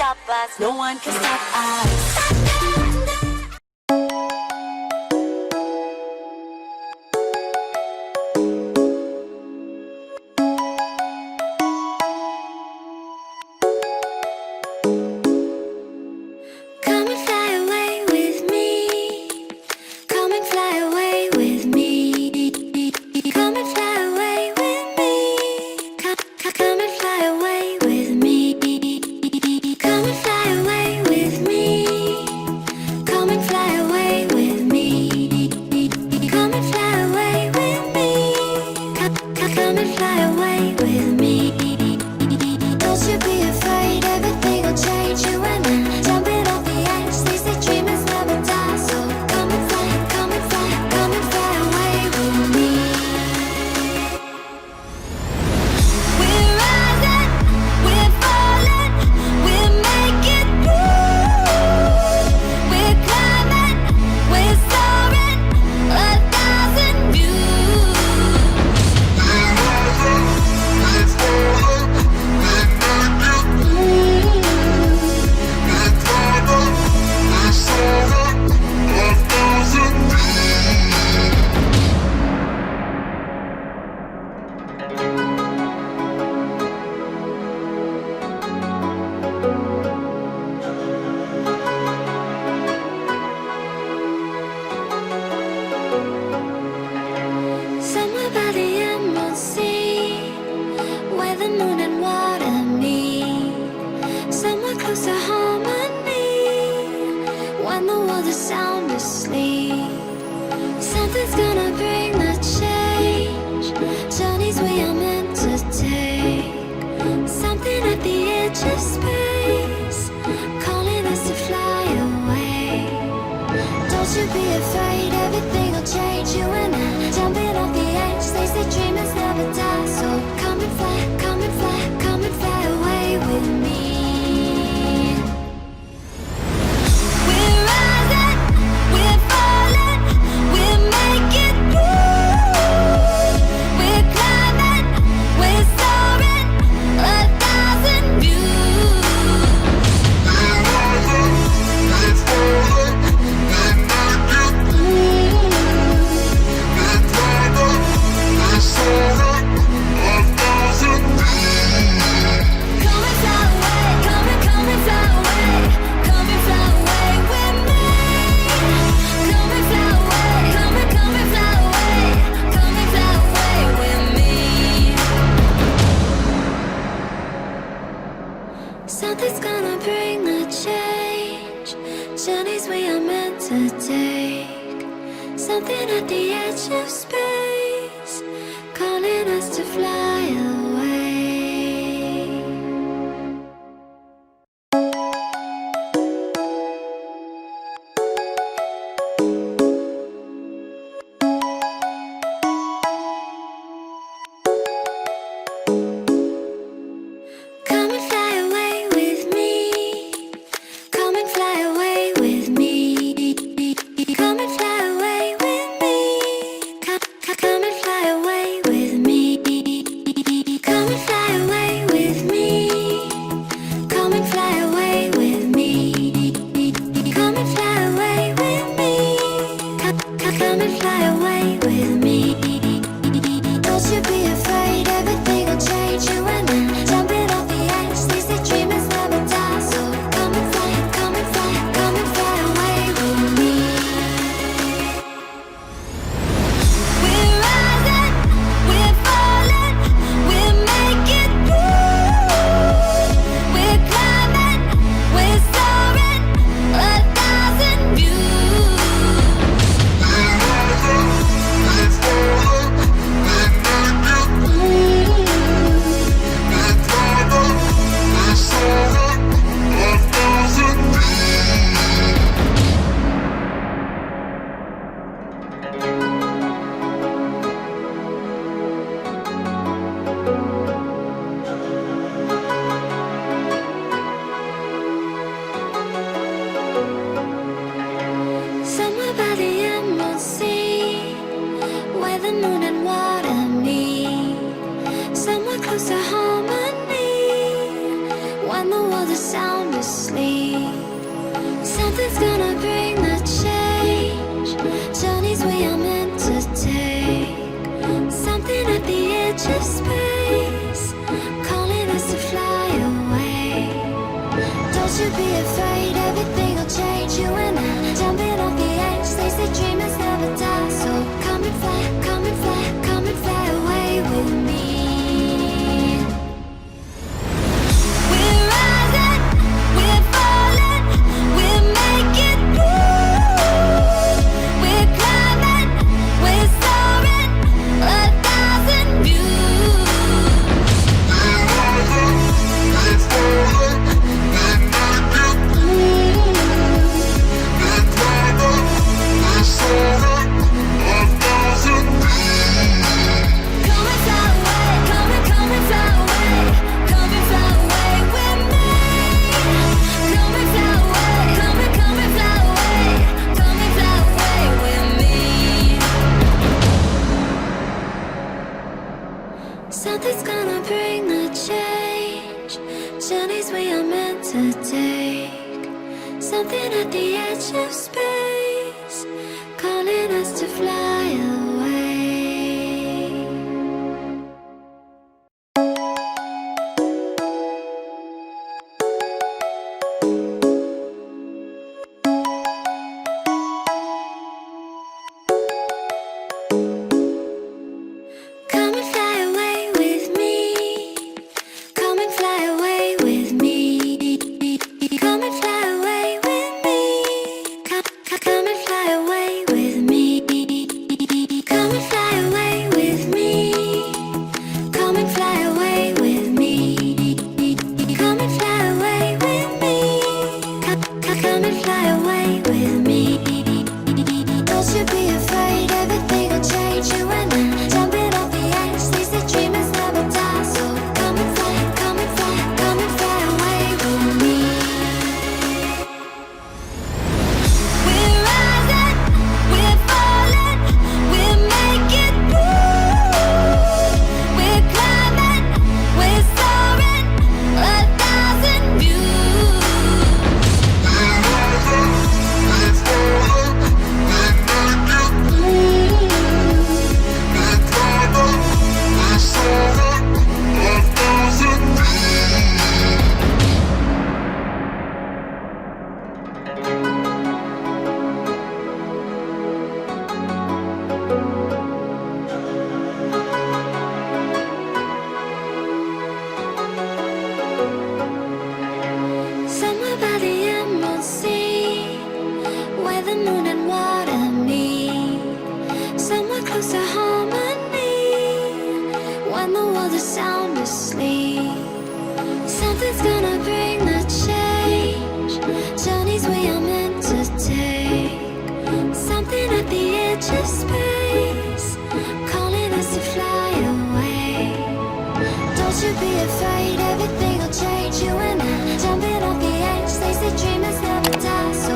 stop us. No one can stop us. Come and fly away with me. Come and fly away with me. Come and fly away with me. Come and fly away with me. Come and fly away with me. Come and fly away with me. Come and fly away with me. Come and fly away with me. Don't you be afraid, everything will change. You and I, jumping off the edge. They say dreamers never die, so come and fly, come and fly, come and fly away with me. We're rising, we're falling, we're making through. We're climbing, we're soaring, 1,000 views. We're rising, we're falling, we're making through. We're climbing, we're soaring, 1,000 views. Somewhere by the emerald sea, where the moon and water meet. Somewhere close to harmony, when the world is sound asleep. Something's gonna bring the change, journeys we are meant to take. Something at the edge of space, calling us to fly away. Don't you be afraid, everything will change. You and I, jumping off the edge. They say dreamers never die, so come and fly, come and fly, come and fly away with me. We're rising, we're falling, we're making through. We're climbing, we're soaring, 1,000 views. We're rising, we're falling, we're making through. We're climbing, we're soaring, 1,000 views. Come and fly away, come and fly away, come and fly away with me. Come and fly away, come and fly away, come and fly away with me. Something's gonna bring the change, journeys we are meant to take. Something at the edge of space, calling us to fly away. Come and fly away with me. Come and fly away with me. Come and fly away with me. when the world is sound asleep. Something's gonna bring the change. Journeys we are meant to take. Something at the edge of space, calling us to fly away. Don't you be afraid, everything will change. You and I, jumping off the edge. They say dreamers never die. So come and fly, come and fly, come and fly away with me. We're rising, we're falling, we're making through. We're climbing, we're soaring, 1,000 views. We're rising, we're falling, we're making through. We're climbing, we're soaring, 1,000 views. Come and fly away, come and fly away, come and fly away with me. Come and fly away, come and fly away, come and fly away with me. Something's gonna bring the change. Journeys we are meant to take. Something at the edge of space, calling us to fly away. Come and fly away with me. Come and fly away with me. Come and fly away with me. Come and fly away with me. Come and fly away with me. Come and fly away with me. Come and fly away with me. Come and fly away with me. Don't you be afraid, everything will change. You and I, jumping off the edge. They say dreamers never die. So come and fly, come and fly, come and fly away with me. We're rising, we're falling, we're making through. We're climbing, we're soaring, 1,000 views. We're rising, we're falling, we're making through. We're climbing, we're soaring, 1,000 Somewhere by the emerald sea, where the moon and water meet. Somewhere close to harmony, when the world is sound asleep. Something's gonna bring the change. Journeys we are meant to take. Something at the edge of space, calling us to fly away. Don't you be afraid, everything will change. You and I, jumping off the edge. They say dreamers never die. So